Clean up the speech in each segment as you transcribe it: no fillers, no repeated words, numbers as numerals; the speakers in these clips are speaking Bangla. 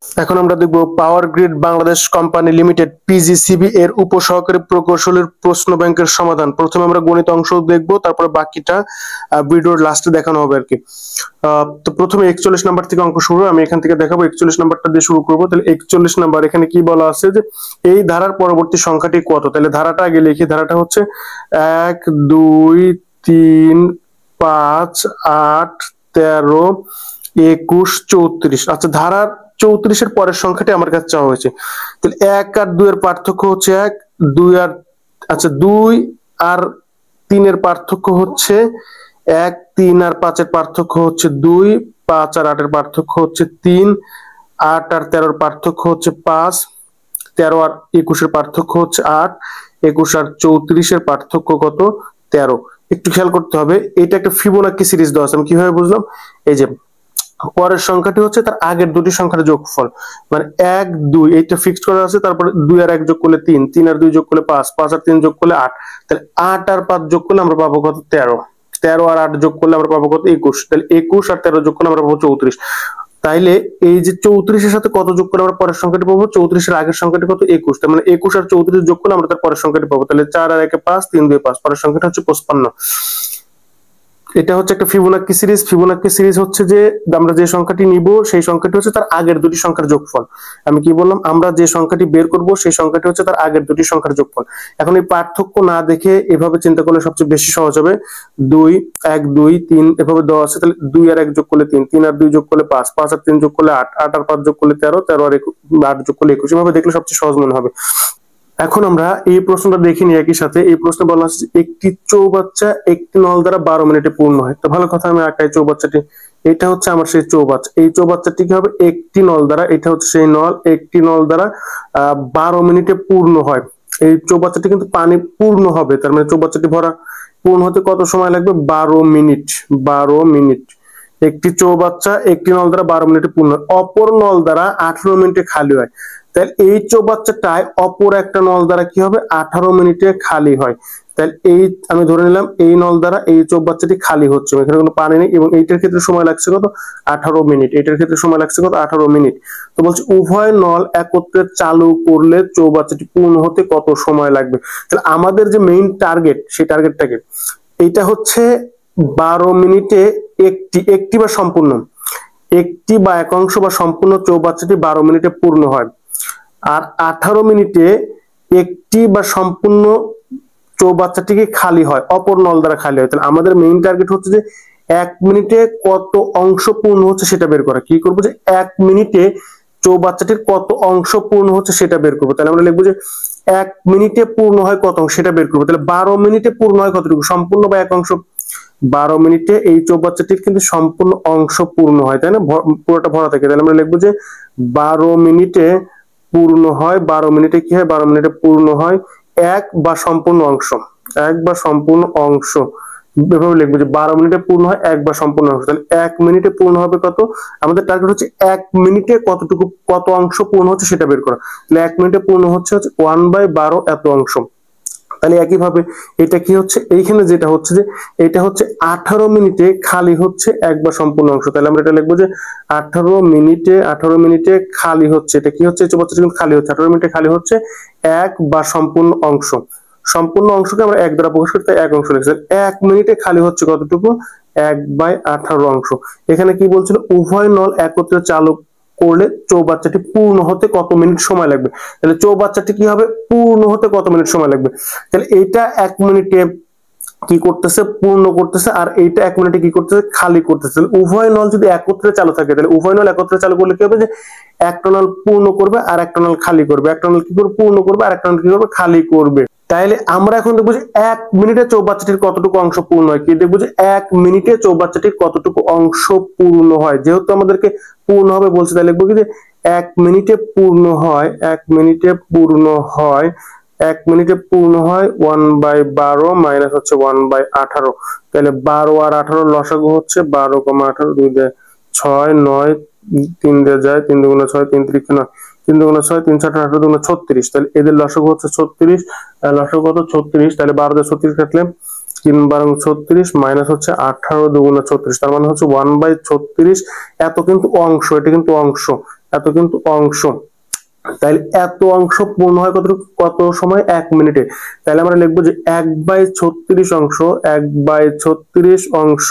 এখন আমরা দেখব power grid Bangladesh company limited PGCB এর উপসহকারী প্রকৌশলীর প্রশ্ন ব্যাংকের সমাধান। প্রথমে আমরা গণিত অংশ দেখব, তারপরে বাকিটা ভিডিওর লাস্টে দেখানো হবে আর কি। তো প্রথমে 41 নাম্বার থেকে অঙ্ক শুরু। আমি এখান থেকে দেখাবো 41 নাম্বারটা দিয়ে শুরু করব। তাহলে 41 নাম্বার এখানে কি বলা আছে যে এই ধারার পরবর্তী সংখ্যাটি কত। তাহলে ধারাটা আগে লিখি। ধারাটা হচ্ছে 1 2 3 5 8 13 21 34। আচ্ছা, ধারার 34 এর পরের সংখ্যাটি আমার কাছে চাওয়া হয়েছে। তাহলে 1 আর 2 এর পার্থক্য হচ্ছে 1, 2 আর 2 আর 3 এর পার্থক্য হচ্ছে 1, 3 আর 5 এর পার্থক্য হচ্ছে 2, 5 আর 8 এর পার্থক্য হচ্ছে 3, 8 আর 13 এর পার্থক্য হচ্ছে 5, 13 আর 21 এর পার্থক্য হচ্ছে 8, 21 আর 34 এর পার্থক্য কত? 13। একটু খেয়াল করতে হবে, এটা একটা ফিবোনাকি সিরিজ দেওয়া আছে। আমি কিভাবে বুঝলাম? এই যে পরের সংখ্যাটি হচ্ছে তার আগের দুটি সংখ্যার যোগফল, মানে 1 2 এইটা ফিক্সড করা আছে। তারপরে 2 আর 1 যোগ করলে 3, 3 আর 2 যোগ করলে 5, 5 আর 3 যোগ করলে 8। তাহলে 8 আর 5 যোগ করলে আমরা পাবো কত? 13। 13 আর 8 যোগ করলে আমরা পাবো কত? 21। তাহলে 21 আর 13 যোগ করলে আমরা পাবো 34। তাইলে এই যে 34 এর সাথে কত যোগ করলে আমরা পরের সংখ্যাটি পাবো? 34 এর আগের সংখ্যাটি কত? 21। তার মানে 21 আর 34 যোগ করলে আমরা তার পরের সংখ্যাটি পাবো। তাহলে 4 আর 1 5, 3 2 5, পরের সংখ্যাটা হচ্ছে 55। এটা হচ্ছে একটা ফিবোনাকি সিরিজ। ফিবোনাকি সিরিজ হচ্ছে যে আমরা যে সংখ্যাটি নিব সেই সংখ্যাটি হচ্ছে তার আগের দুটি সংখ্যার যোগফল। আমি কি বললাম? আমরা যে সংখ্যাটি বের করব সেই সংখ্যাটি হচ্ছে তার আগের দুটি সংখ্যার যোগফল। এখন এই পার্থক্য না দেখে এভাবে চিন্তা করলে সবচেয়ে বেশি সহজ হবে। 2 1 2 3 এভাবে দেওয়া আছে। তাহলে 2 আর 1 যোগ করলে 3, 3 আর 2 যোগ করলে 5, 5 আর 3 যোগ করলে 8, 8 আর 5 যোগ করলে 13, 13 আর 8 যোগ করলে 21। এভাবে দেখলে সবচেয়ে সহজ মনে হবে। এখন আমরা এই প্রশ্নটা দেখে নিই একই সাথে। এই প্রশ্নে বলা আছে একটি চৌবাচ্চা একটি নল দ্বারা 12 মিনিটে পূর্ণ হয়। তো ভালো কথা, আমি আঁকাই চৌবাচ্চাটি। এটা হচ্ছে আমার সেই চৌবাচ্চা। এই চৌবাচ্চাটি কি হবে? একটি নল দ্বারা, এটা হচ্ছে সেই নল, একটি নল দ্বারা 12 মিনিটে পূর্ণ হয়। এই চৌবাচ্চাটি কিন্তু পানি পূর্ণ হবে, তার মানে চৌবাচ্চাটি ভরা। পূর্ণ হতে কত সময় লাগবে? 12 মিনিট। 12 মিনিট। একটি চৌবাচ্চা একটি নল দ্বারা 12 মিনিটে পূর্ণ হয়, অপর নল দ্বারা 18 মিনিটে খালি হয়। তাহলে এই চৌবাচ্চাটায় অপর একটা নল দ্বারা কি হবে? 18 মিনিটে খালি হয়। তাহলে এই আমি ধরে নিলাম এই নল দ্বারা এই চৌবাচ্চাটি খালি হচ্ছে, এখানে কোনো পানি নেই, এবং এইটার ক্ষেত্রে সময় লাগছে কত? 18 মিনিট। এটার ক্ষেত্রে সময় লাগছে কত? 18 মিনিট। তো বলছে উভয় নল একত্রে চালু করলে চৌবাচ্চাটি পূর্ণ হতে কত সময় লাগবে। তাহলে আমাদের যে মেইন টার্গেট, সেই টার্গেটটাকে এটা হচ্ছে 12 মিনিটে একটি বা সম্পূর্ণ, একটি বা একাংশ বা সম্পূর্ণ চৌবাচ্চাটি 12 মিনিটে পূর্ণ হয়। আর 18 মিনিটে একটি বা সম্পূর্ণ চৌবাচ্চাটিকে খালি হয়, অপর নল দ্বারা খালি হয়। তাহলে আমাদের মেইন টার্গেট হচ্ছে যে 1 মিনিটে কত অংশ পূর্ণ হচ্ছে সেটা বের করা। কি করবো? যে 1 মিনিটে চৌবাচ্চাটির কত অংশ পূর্ণ হচ্ছে সেটা বের করবো। তাহলে আমরা লিখবো যে 1 মিনিটে পূর্ণ হয় কত অংশ সেটা বের করবো। তাহলে 12 মিনিটে পূর্ণ হয় কতটুকু? সম্পূর্ণ বা এক অংশ? 12 মিনিটে এই চৌবাচ্চাটির কিন্তু সম্পূর্ণ অংশ পূর্ণ হয়, তাই না? পুরোটা ভরা থাকে। তাহলে আমরা লিখবো যে 12 মিনিটে পূর্ণ হয়। 12 মিনিটে কি হয়? 12 মিনিটে পূর্ণ হয় এক বা সম্পূর্ণ অংশ। এক বা সম্পূর্ণ অংশ, এভাবে লিখবো যে 12 মিনিটে পূর্ণ হয় এক বা সম্পূর্ণ অংশ। তাহলে 1 মিনিটে পূর্ণ হবে কত? আমাদের টার্গেট হচ্ছে 1 মিনিটে কতটুকু, কত অংশ পূর্ণ হচ্ছে সেটা বের করা। তাহলে 1 মিনিটে পূর্ণ হচ্ছে 1/12 এত অংশ। তাহলে একইভাবে এটা কি হচ্ছে? এইখানে যেটা হচ্ছে যে এটা হচ্ছে 18 মিনিটে খালি হচ্ছে এক বা সম্পূর্ণ অংশ। তাহলে আমরা এটা লিখবো যে 18 মিনিটে খালি হচ্ছে, এটা কি হচ্ছে? চৌবাচ্চাটা কিন্তু খালি হচ্ছে, 18 মিনিটে খালি হচ্ছে এক বা সম্পূর্ণ অংশ। সম্পূর্ণ অংশকে আমরা এক দ্বারা প্রকাশ করতে এক অংশ লিখছি। 1 মিনিটে খালি হচ্ছে কতটুকু? 1/18 অংশ। এখানে কি বলছিল? উভয় নল একত্রে চালু করলে চৌবাচ্চাটি পূর্ণ হতে কত মিনিট সময় লাগবে। তাহলে চৌবাচ্চাটি কি হবে? পূর্ণ হতে কত মিনিট সময় লাগবে। তাহলে এইটা 1 মিনিটে কি করতেছে? পূর্ণ করতেছে, আর এইটা 1 মিনিটে কি করতেছে? খালি করতেছে। উভয় নল যদি একত্রে চালু থাকে, তাহলে উভয় নল একত্রে চালু করলে কি হবে? যে একটা নল পূর্ণ করবে আর একটা নল খালি করবে, একটা নল কি করবে? পূর্ণ করবে আর একটা নল কি করবে? খালি করবে। তাইলে আমরা এখন দেখবো যে 1 মিনিটে চৌবাচ্চাটির কতটুকু অংশ পূর্ণ হয়। কি দেখবো? যে 1 মিনিটে চৌবাচ্চাটির কতটুকু অংশ পূর্ণ হয়। যেহেতু আমাদেরকে পূর্ণ হবে বলছে, তাই লিখবো কি যে 1 মিনিটে পূর্ণ হয়, 1 মিনিটে পূর্ণ হয়, 1 মিনিটে পূর্ণ হয় 1/12 মাইনাস হচ্ছে 1/18। তাহলে 12 আর 18 লসাগু হচ্ছে 12,18, 2 দিয়ে 6 9, 3 দিয়ে যায়, 3 দুগুণে 6, 3 3 9, 3 দুগুণে 6, 3 7 18 দুগুণে 36। তাহলে এদের লসাগু হচ্ছে 36। লসাগু কত? 36। তাহলে 12 দিয়ে 36 কাটলে 3 12 36 মাইনাস হচ্ছে 18 দুগুণে 36, তার মানে হচ্ছে 1/36। এত কিন্তু অংশ, এটা কিন্তু অংশ। এত কিন্তু অংশ। তাহলে এত অংশ পূর্ণ হয় কত সময়? 1 মিনিটে। তাহলে আমরা লিখবো যে 1/36 অংশ, 1/36 অংশ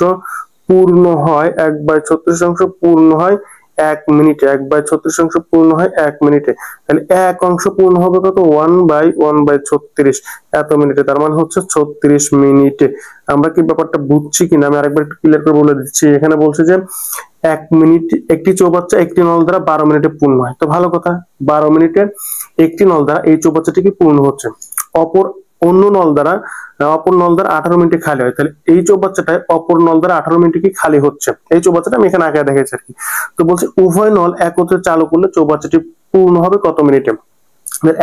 পূর্ণ হয়, 1/36 অংশ পূর্ণ হয় 1 মিনিটে। 1/36 অংশ পূর্ণ হয় 1 মিনিটে। তাহলে 1 অংশ পূর্ণ হবে কত? 1/36 এত মিনিটে, তার মানে হচ্ছে 36 মিনিটে। আমরা কি ব্যাপারটা বুঝছি কিনা আমি আরেকবার একটু ক্লিয়ার করে বলে দিচ্ছি। এখানে বলছে যে 1 মিনিট একটি চৌবাচ্চা একটি নল দ্বারা 12 মিনিটে পূর্ণ হয়। তো ভালো কথা, 12 মিনিটে একটি নল দ্বারা এই চৌবাচ্চাটি কি পূর্ণ হচ্ছে। অন্য নল দ্বারা অপর নল দ্বারা 18 মিনিটে খালি হয়। তাহলে এই চৌবাচ্চাটায় অপর নল দ্বারা 18 মিনিটে কি খালি হচ্ছে। এই চৌবাচ্চাটা আমি এখানে আগে দেখেছি আর কি। তো বলছে উভয় নল একত্রে চালু করলে চৌবাচ্চাটি পূর্ণ হবে কত মিনিটে।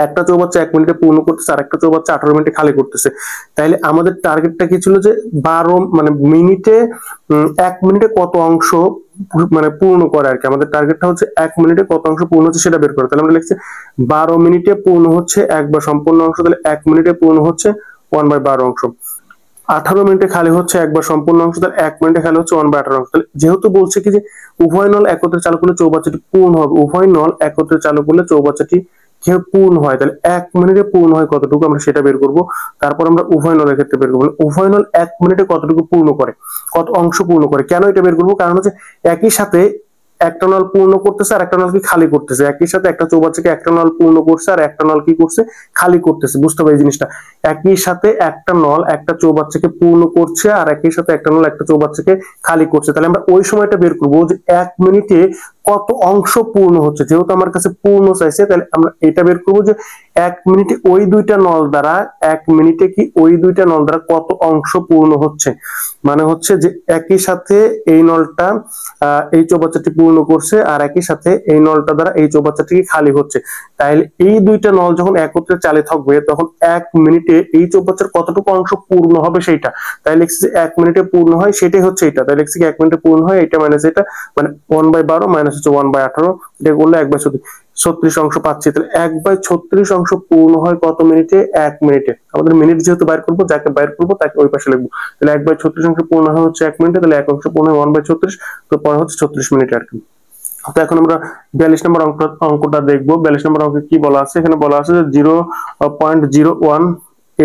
একটা চৌবাচ্চা 1 মিনিটে পূর্ণ করতেছে আর একটা চৌবাচ্চা 18 মিনিটে খালি করতেছে। তাইলে আমাদের টার্গেটটা কি ছিল যে 12 মানে মিনিটে 1 মিনিটে কত অংশ মানে পূর্ণ করে আর কি। আমাদের টার্গেটটা হচ্ছে 1 মিনিটে কত অংশ পূর্ণ হচ্ছে সেটা বের করে। তাহলে আমরা লিখছি 12 মিনিটে পূর্ণ হচ্ছে 1/সম্পূর্ণ অংশ। তাহলে 1 মিনিটে পূর্ণ হচ্ছে 1/12 অংশ। 18 মিনিটে খালি হচ্ছে 1/সম্পূর্ণ অংশ। তাহলে 1 মিনিটে খালি হচ্ছে 1/18 অংশ। তাহলে যেহেতু বলছে কি যে উভয় নল একত্রে চালু করলে চৌবাচ্চাটি পূর্ণ হবে, উভয় নল একত্রে চালু করলে চৌবাচ্চাটি পূর্ণ হয়। তাহলে 1 মিনিটে পূর্ণ হয় কতটুকু আমরা সেটা বের করব। তারপর আমরা উভয় নলের ক্ষেত্রে বের করব। উভয় নল 1 মিনিটে কতটুকু পূর্ণ করে, কত অংশ পূর্ণ করে। কেন এটা বের করব? কারণ হচ্ছে একই সাথে একটা নল পূর্ণ করতেছে আর একটা নল কি খালি করতেছে। একই সাথে একটা চৌবাচ্চাকে একটা নল পূর্ণ করছে আর একটা নল কি করছে? খালি করতেছে। বুঝতে পারি জিনিসটা? একই সাথে একটা নল একটা চৌবাচ্চাকে পূর্ণ করছে আর একই সাথে একটা নল একটা চৌবাচ্চাকে খালি করছে। তাহলে আমরা ওই সময়টা বের করব যে 1 মিনিটে কত অংশ পূর্ণ হচ্ছে। যেহেতু আমার কাছে পূর্ণ চাইছে, তাহলে আমরা এটা বের করবো যে 1 মিনিটে ওই দুইটা নল দ্বারা 1 মিনিটে কি ওই দুইটা নল দ্বারা কত অংশ পূর্ণ হচ্ছে। মানে হচ্ছে যে একই সাথে এই নলটা এই চৌবাচ্চাটি পূর্ণ করছে আর একই সাথে এই নলটা দ্বারা এই চৌবাচ্চাটি খালি হচ্ছে। তাহলে এই দুইটা নল যখন একত্রে চালিত থাকবে তখন 1 মিনিটে এই চৌবাচ্চার কতটুকু অংশ পূর্ণ হবে সেইটা। তাই লিখছি যে 1 মিনিটে পূর্ণ হয় সেটাই হচ্ছে এটা। তাই লিখছি 1 মিনিটে পূর্ণ হয় এটা মাইনাস এটা, মানে 1/12 মাইনাস হচ্ছে 1/18। এটা করলে 1/36 অংশ পাচ্ছি। তাহলে 1/36 অংশ পূর্ণ হয় কত মিনিটে? 1 মিনিটে। আমাদের মিনিট যেহেতু বাইর করবো, যাকে বাইর করবো তাকে ওই পাশে লিখবো। তাহলে 1/36 অংশ পূর্ণ হয় হচ্ছে 1 মিনিটে। তাহলে 1 অংশ পূর্ণ হয় 1/36, তো পরে হচ্ছে 36 মিনিট আর কি। তো এখন আমরা 42 নম্বর অঙ্কটা দেখবো। 42 নম্বর অঙ্কে কি বলা আছে? এখানে বলা আছে যে 0.01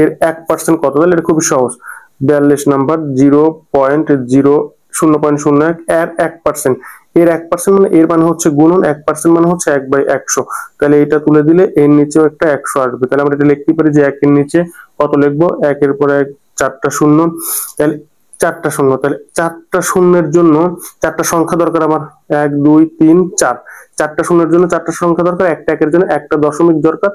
এর 1% কত। তাহলে এটা খুবই সহজ। 42 নাম্বার 0.01 এর 1%। এর 1% মানে এর মানে হচ্ছে গুণন, 1% মানে হচ্ছে 1/100। তাহলে এটা তুলে দিলে এর নিচেও একটা 100 আসবে। তাহলে আমরা এটা লিখতে পারি যে 1 এর নিচে কত লিখবো? 1 এর পরে 4টা শূন্য। তাহলে 4টা শূন্য, তাহলে 4টা শূন্যের জন্য 4টা সংখ্যা দরকার আমার। 1 2 3 4। 4টা শূন্যের জন্য 4টা সংখ্যা দরকার, একটা একের জন্য একটা দশমিক দরকার।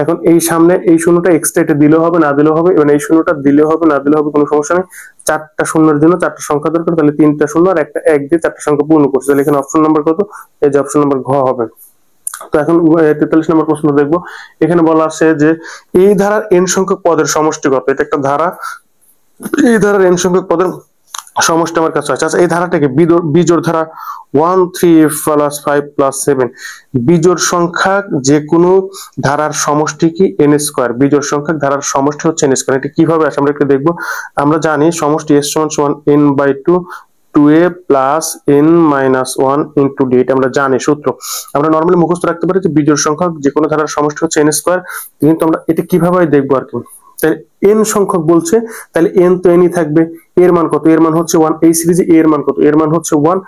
এখন এই সামনে এই শূন্যটা এক্সট্রা এটা দিলেও হবে না দিলেও হবে, মানে এই শূন্যটা দিলেও হবে না দিলেও হবে, কোনো সমস্যা নেই। 4টা শূন্যের জন্য 4টা সংখ্যা দরকার, তাহলে 3টা শূন্য আর একটা 1 দিয়ে 4টা সংখ্যা পূর্ণ করছে। তাহলে এখানে অপশন নাম্বার কত? এই যে অপশন নাম্বার ঘ হবে। তো এখন 43 নম্বর প্রশ্ন দেখবো। এখানে বলা আছে যে এই ধারার n সংখ্যক পদের সমষ্টি কত। এটা একটা ধারা, এই ধারার n সংখ্যক পদের সমষ্টি আমার কাছে আছে। আচ্ছা, এই ধারাটাকে বিজোড় ধারা 1 3 প্লাস 5 প্লাস 7। বিজোড় সংখ্যা যে কোনো ধারার সমষ্টি কি n স্কয়ার। বিজোড় সংখ্যা ধারার সমষ্টি হচ্ছে n স্কয়ার। এটা কিভাবে আসে আমরা একটু দেখবো। আমরা জানি সমষ্টি s সমান n/2 2a plus n minus 1 into d। এটা আমরা জানি সূত্র। আমরা নর্মালি মুখস্থ রাখতে পারি যে বিজোড় সংখ্যা যে কোনো ধারার সমষ্টি হচ্ছে n স্কয়ার। কিন্তু আমরা এটা কিভাবে দেখবো আর কি। তাহলে n সংখ্যক বলছে, তাহলে n তো nই থাকবে। এর মান কত? এর মান হচ্ছে 1। এই সিরিজে এর মান কত? এর মান হচ্ছে 1।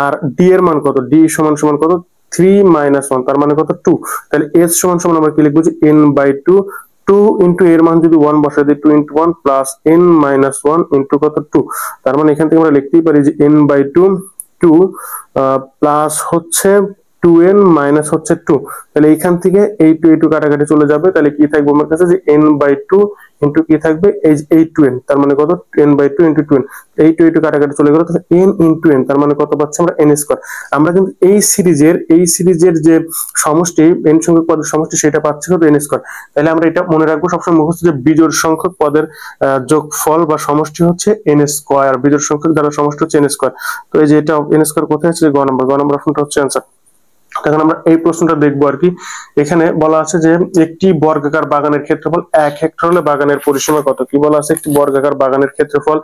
আর d এর মান কত? d সমান সমান কত? 3 মাইনাস 1, তার মানে কত? 2। তাহলে s সমান সমান আমরা কি লিখবো যে n/2 2 ইনটু এর মান যদি 1 বসাই দিই 2 into 1 plus n minus 1 into কত? 2। তার মানে এখান থেকে আমরা লিখতেই পারি যে n/2 2 প্লাস হচ্ছে 2n মাইনাস হচ্ছে 2। তাহলে এইখান থেকে এই 2 কাটাকাটি চলে যাবে। তাহলে কি থাকবে আমার কাছে? যে n/2 ইনটু কি থাকবে? এই 2n, তার মানে কত? n/2 into 2n। এই 2 কাটাকাটি চলে গেল, তাহলে n ইনটু n, তার মানে কত পাচ্ছি আমরা? n square. আমরা কিন্তু এই সিরিজের যে সমষ্টি n সংখ্যক পদের সমষ্টি সেটা পাচ্ছি কত? n square. তাহলে আমরা এটা মনে রাখবো সবসময় মুখস্থ যে বিজোড় সংখ্যক পদের যোগফল বা সমষ্টি হচ্ছে n স্কয়ার। বিজোড় সংখ্যক দ্বারা সমষ্টি হচ্ছে n স্কয়ার। তো এই যে এটা n স্কয়ার কোথায় আছে? গ নম্বর অপশনটা হচ্ছে आंसर। এখন আমরা এই প্রশ্নটা দেখবো আর কি। এখানে বলা আছে যে একটি বর্গাকার বাগানের ক্ষেত্রফল 1 হেক্টর হলে বাগানের পরিসীমা কত। কি বলা আছে, একটি বর্গাকার বাগানের ক্ষেত্রফল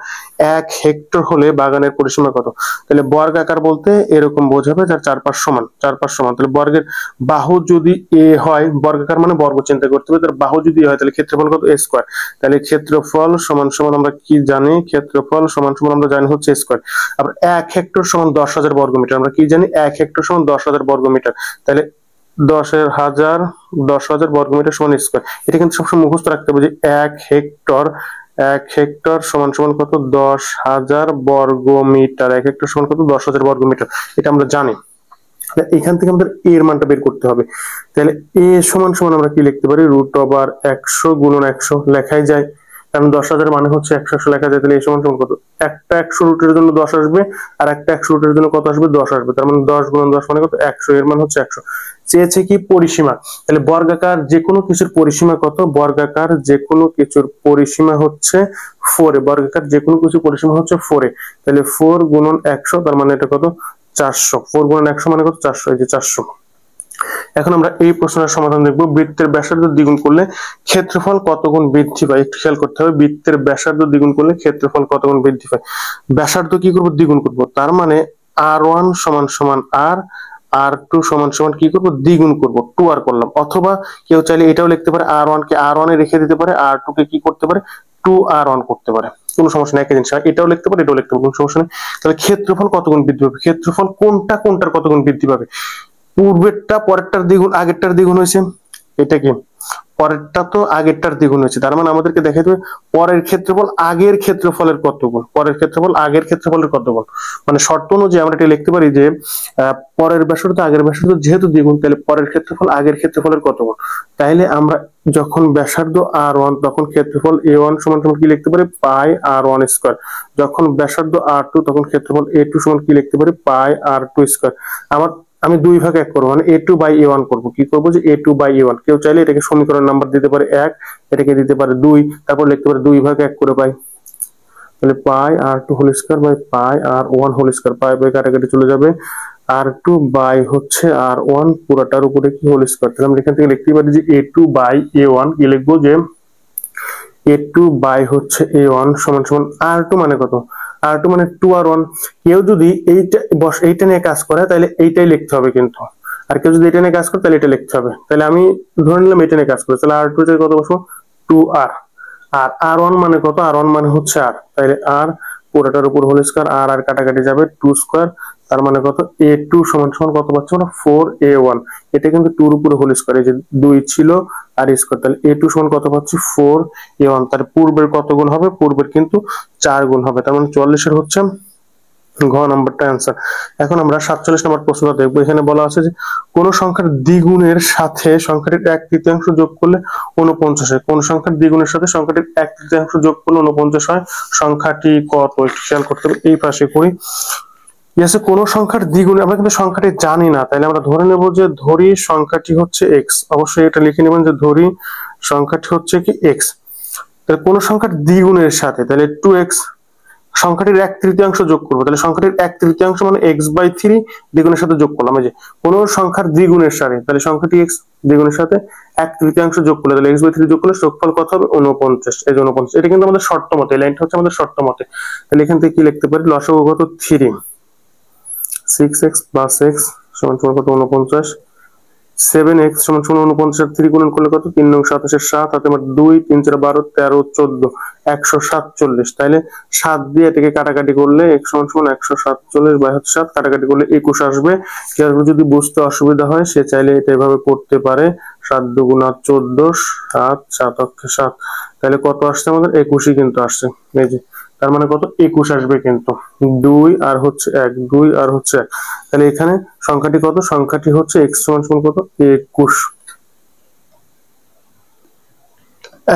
1 হেক্টর হলে বাগানের পরিসীমা কত। তাহলে বর্গাকার বলতে এরকম বোঝাবে যার চারপাশ সমান, চারপাশ সমান। তাহলে বর্গের বাহু যদি এ হয়, বর্গাকার মানে বর্গ চিন্তা করতে হবে, তার বাহু যদি হয় তাহলে ক্ষেত্রফল কত, এ স্কয়ার। তাহলে ক্ষেত্রফল সমান সমান আমরা কি জানি, ক্ষেত্রফল সমান সমান আমরা জানি হচ্ছে স্কয়ার। আবার 1 হেক্টর সমান 10,000 বর্গমিটার, আমরা কি জানি 1 হেক্টর সমান 10,000 বর্গমিটার। তাহলে 10,000 বর্গমিটার সমান স্কয়ার। এটা কিন্তু সবসময় মুখস্থ রাখতে হবে যে 1 হেক্টর সমান সমান কত, 10,000 বর্গমিটার। 1 হেক্টর সমান কত, 10,000 বর্গমিটার, এটা আমরা জানি। এখান থেকে আমাদের এ এর মানটা বের করতে হবে। তাহলে এ সমান সমান আমরা কি লিখতে পারি, √100 গুণন 100 লেখাই যায়, কারণ 10,000 মানে হচ্ছে 100 লেখা যায়। তাহলে এ সমান সমান কত, একটা 100 রুটের জন্য 10 আসবে, আর একটা 100 রুটের জন্য কত আসবে, 10 আসবে। তার মানে 10 গুণন 10 মানে কত, 100। এর মান হচ্ছে 100। চেয়েছে কি, পরিসীমা। তাহলে বর্গাকার যে কোনো কিছুর পরিসীমা কত, বর্গাকার যে কোনো কিছুর পরিসীমা হচ্ছে 4 এ, বর্গাকার যে কোনো কিছুর পরিসীমা হচ্ছে 4 এ। তাহলে 4 গুণন 100, তার মানে এটা কত, 400। 4 গুণন 100 মানে কত, 400, এই যে 400। এখন আমরা এই প্রশ্নের সমাধান দেখব। বৃত্তের ব্যাসার্ধ দ্বিগুণ করলে ক্ষেত্রফল কত গুণ বৃদ্ধি পায়, একটু খেয়াল করতে হবে। বৃত্তের ব্যাসার্ধ দ্বিগুণ করলে ক্ষেত্রফল কত গুণ বৃদ্ধি পায়। ব্যাসার্ধ কি করব, দ্বিগুণ করব। তার মানে r1 সমান সমান r, r2 সমান সমান কি করব, দ্বিগুণ করব, 2r করলাম। অথবা কেউ চাইলে এটাও লিখতে পারে, r1 কে r1 এ রেখে দিতে পারে, r2 কে কি করতে পারে, 2r1 করতে পারে, কোনো সমস্যা নেই, একই জিনিস। এটাও লিখতে পারে, এটাও লিখতে পারে, কোনো সমস্যা নেই। তাহলে ক্ষেত্রফল কত গুণ বৃদ্ধি পাবে, ক্ষেত্রফল কোনটা কোনটার কত গুণ বৃদ্ধি পাবে। পূর্বেরটা পরেরটার দ্বিগুণ, আগেরটার দ্বিগুণ হয়েছে, এটা কি, পরেরটা তো আগেরটার দ্বিগুণ হয়েছে। তার মানে আমাদেরকে দেখাইতে হবে পরের ক্ষেত্রফল আগের ক্ষেত্রফলের কত গুণ, পরের ক্ষেত্রফল আগের ক্ষেত্রফলের কত গুণ। মানে শর্ত অনুযায়ী আমরা এটা লিখতে পারি যে পরের ব্যাসার্ধ আগের ব্যাসার্ধ যেহেতু দ্বিগুণ, তাহলে পরের ক্ষেত্রফল আগের ক্ষেত্রফলের কত গুণ। তাইলে আমরা যখন ব্যাসার্ধ r1 তখন ক্ষেত্রফল a1 সমান সমান কি লিখতে পারি, পাই r1 স্কয়ার। যখন ব্যাসার্ধ r2 তখন ক্ষেত্রফল a2 সমান কি লিখতে পারি, পাই r2 স্কয়ার। আমি দুই ভাগে এক করবো, মানে a2 বাই a1 করবো। কি করবো, যে a2 বাই a1। কেউ চাইলে এটাকে সমীকরণ নাম্বার দিতে পারে 1, এটাকে দিতে পারে 2, তারপর লিখতে পারে 2 ভাগে 1 করে পাই। তাহলে পাই r2 হোল স্কয়ার বাই পাই r1 হোল স্কয়ার। পাই বাই কাটাকাটি চলে যাবে, r2 বাই হচ্ছে r1 পুরোটার উপরে কি হোল স্কয়ার। তাহলে আমরা এখান থেকে লিখতে পারি যে a2 বাই a1, কি লিখবো, যে a2 বাই হচ্ছে a1 সমান সমান r2 মানে কত, r2 মানে 2r1। কেউ যদি এইটা নিয়ে কাজ করে তাহলে এইটাই লিখতে হবে কিন্তু, আর কেউ যদি এটা নিয়ে কাজ করে তাহলে এটা লিখতে হবে। তাহলে আমি ধরে নিলাম এটা নিয়ে কাজ করে, তাহলে r2 এর কত বসবো, 2r। আর r1 মানে কত, r1 মানে হচ্ছে r, তাহলে r পুরোটার উপর হোল স্কয়ার, আর কাটাকাটি যাবে, 2 স্কয়ার। তার মানে কত, a2 সমান সমান কত পাচ্ছি আমরা, 4a1। এটা কিন্তু 2 এর উপরে হোল স্কয়ার, এই যে 2 ছিল আর স্কয়ার, তাহলে a2 সমান কত পাচ্ছি, 4a1। তার পূর্বের কত গুণ হবে, পূর্বের কিন্তু 4 গুণ হবে। তার মানে 44 এর হচ্ছে ঘ নাম্বারটা অ্যান্সার। এখন আমরা 47 নম্বর প্রশ্নটা দেখবো। এখানে বলা আছে যে কোন সংখ্যার দ্বিগুণের সাথে সংখ্যাটির 1/3 যোগ করলে 49 হয়। কোন সংখ্যার দ্বিগুণের সাথে সংখ্যাটির 1/3 যোগ করলে 49 হয়, সংখ্যাটি কত, একটু খেয়াল করতে হবে। এই পাশে করি, ইয়াসে কোন সংখ্যার দ্বিগুণে, আমরা কিন্তু সংখ্যাটি জানি না, তাহলে আমরা ধরে নেব যে ধরি সংখ্যাটি হচ্ছে x। অবশ্যই এটা লিখে নেবেন যে ধরি সংখ্যাটি হচ্ছে কি x। তাহলে কোন সংখ্যার দ্বিগুণের সাথে, তাহলে 2x সংখ্যাটির 1/3 যোগ করবো। তাহলে সংখ্যাটির 1/3 মানে x/3 দ্বিগুণের সাথে যোগ করলাম। এই যে কোন সংখ্যার দ্বিগুণের সাথে, তাহলে সংখ্যাটি x দ্বিগুণের সাথে 1/3 যোগ করলে, তাহলে x/3 যোগ করলে যোগফল কত হবে, 49। এই যে 49, এটা কিন্তু আমাদের শর্ত মতে, এই লাইনটা হচ্ছে আমাদের শর্ত মতে। তাহলে এখান থেকে কি লিখতে পারি, লসাগু কত, 3, 6x প্লাস x সমান সমান কত, 49। 7x সমান সমান 49, 3 গুণন করলে কত, 3 9 27 7, হাতে আমার 2, 3 4 12 13 14 147। তাহলে 7 দিয়ে এটাকে কাটাকাটি করলে x সমান সমান 147 বাই 7 কাটাকাটি করলে 21 আসবে। কেউ যদি বুঝতে অসুবিধা হয় সে চাইলে এটা এভাবে করতে পারে, 7 2 গুণ 14, 7 7 অক্ষে 7। তাহলে কত আসছে আমাদের, 21ই কিন্তু আসছে। এই যে তার মানে কত, 21 আসবে কিন্তু, 2 আর হচ্ছে 1, 2 আর হচ্ছে 1। তাহলে এখানে সংখ্যাটি কত, সংখ্যাটি হচ্ছে x সমান সমান কত, 21।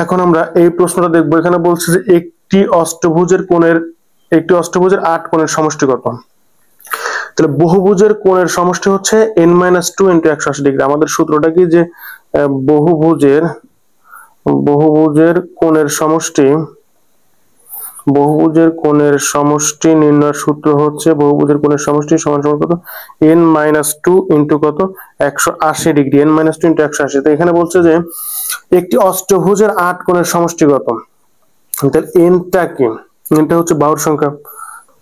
এখন আমরা এই প্রশ্নটা দেখবো। এখানে বলছে যে একটি অষ্টভুজের 8 কোণের সমষ্টি কত। তাহলে বহুভুজের কোণের সমষ্টি হচ্ছে n-2 × 180 ডিগ্রি। আমাদের সূত্রটা কি, যে বহুভুজের কোণের সমষ্টি বহুভুজের কোণের সমষ্টি নির্ণয়ের সূত্র হচ্ছে বহুভুজের কোণের সমষ্টি সমান সমান কত n-2 ইন্টু কত 180 ডিগ্রি n-2 ইন্টু 180। তো এখানে বলছে যে একটি অষ্টভুজের 8 কোণের সমষ্টি কত, তাহলে এনটা কি, এনটা হচ্ছে বাহুর সংখ্যা।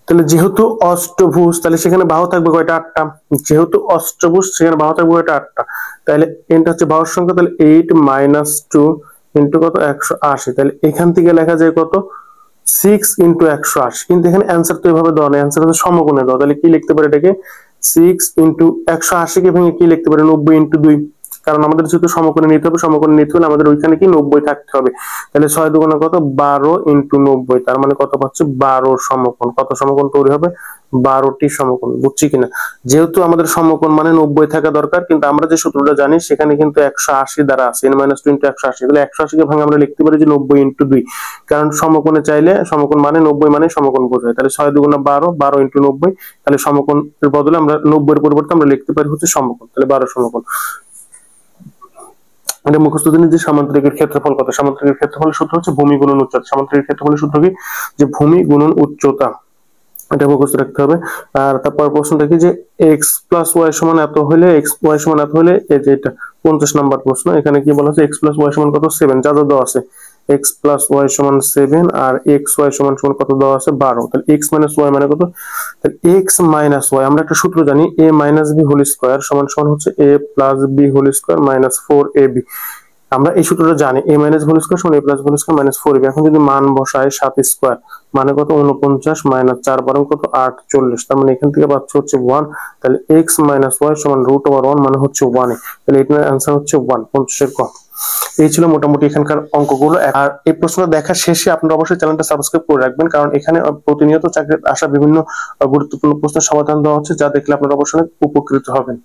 তাহলে যেহেতু অষ্টভুজ তাহলে সেখানে বাহু থাকবে কয়টা 8টা, যেহেতু অষ্টভুজ সেখানে বাহু থাকবে কয়টা 8টা, তাহলে এনটা হচ্ছে বাহুর সংখ্যা, তাহলে 8-2 ইন্টু কত 180। তাহলে এখান থেকে লেখা যায় কত 6 ইন্টু 180। কিন্তু এখানে অ্যান্সার তো এভাবে দেওয়া নেই, অ্যান্সার হচ্ছে সমকোণে দেওয়া। তাহলে কি লিখতে পারে এটাকে 6 ইন্টু 180 কে ভেঙে কি লিখতে পারে 90 ইন্টু 2, কারণ আমাদের যেহেতু সমকোণে নিতে হবে, সমকোণে নিতে হলে আমাদের ওইখানে কি 90 থাকতে হবে। তাহলে 6 দুগুণে কত 12 ইন্টু 90, তার মানে কত পাচ্ছে 12 সমকোণ। কত সমকোণ তৈরি হবে 12টি সমকোণ, বুঝছি কিনা। যেহেতু আমাদের সমকোণ মানে 90 থাকা দরকার, কিন্তু আমরা যে সূত্রটা জানি সেখানে কিন্তু 180 দ্বারা আছে n-2 ইন্টু 180। তাহলে 180 কে ভাঙে আমরা লিখতে পারি যে 90 ইন্টু 2, কারণ সমকোণে চাইলে সমকোণ মানে 90 মানে সমকোণ বোঝায়। তাহলে 6 দুগুণে 12, 12 ইন্টু 90, তাহলে সমকোণের বদলে আমরা 90 এর পরিবর্তে আমরা লিখতে পারি হচ্ছে সমকোণ, তাহলে 12 সমকোণ। এটা মুখস্থ জিনিস যে সামান্তরিকের ক্ষেত্রফল কত, সামান্তরিকের ক্ষেত্রফলের সূত্র হচ্ছে ভূমি গুণন উচ্চতা। সামান্তরিকের ক্ষেত্রফলের সূত্র কি, যে ভূমি গুণন উচ্চতা, এটা মুখস্থ রাখতে হবে। আর তারপর প্রশ্নটা কি, যে x প্লাস ওয়াই সমান এত হলে, x y সমান এত হলে, এই যে এটা 50 নাম্বার প্রশ্ন, এখানে কি বলা হচ্ছে x প্লাস ওয়াই সমান কত 7, যা যা দেওয়া আছে x প্লাস ওয়াই সমান 7 আর x y সমান সমান কত দেওয়া আছে 12। তাহলে x মাইনাস ওয়াই মানে কত, তাহলে x মাইনাস ওয়াই আমরা একটা সূত্র জানি a minus b whole square সমান সমান হচ্ছে a plus b whole square minus 4ab। আমরা এই সূত্রটা জানি a মাইনাস হোল স্কয়ার সমান a plus whole square minus 4ab। এখন যদি মান বসাই 7 স্কয়ার মানে কত 49 মাইনাস 4 বরং কত 48, তার মানে এখান থেকে পাচ্ছ হচ্ছে 1। তাহলে x মাইনাস ওয়াই সমান √1 মানে হচ্ছে 1, তাহলে এটার आंसर হচ্ছে 1, 50 এর ক। এই ছিল মোটামুটি এখানকার অঙ্কগুলো। আর এই প্রশ্নটা দেখা শেষে আপনারা অবশ্যই চ্যানেলটা সাবস্ক্রাইব করে রাখবেন, কারণ এখানে প্রতিনিয়ত চাকরির আসা বিভিন্ন গুরুত্বপূর্ণ প্রশ্নের সমাধান দেওয়া হচ্ছে, যা দেখলে আপনারা অবশ্যই উপকৃত হবেন।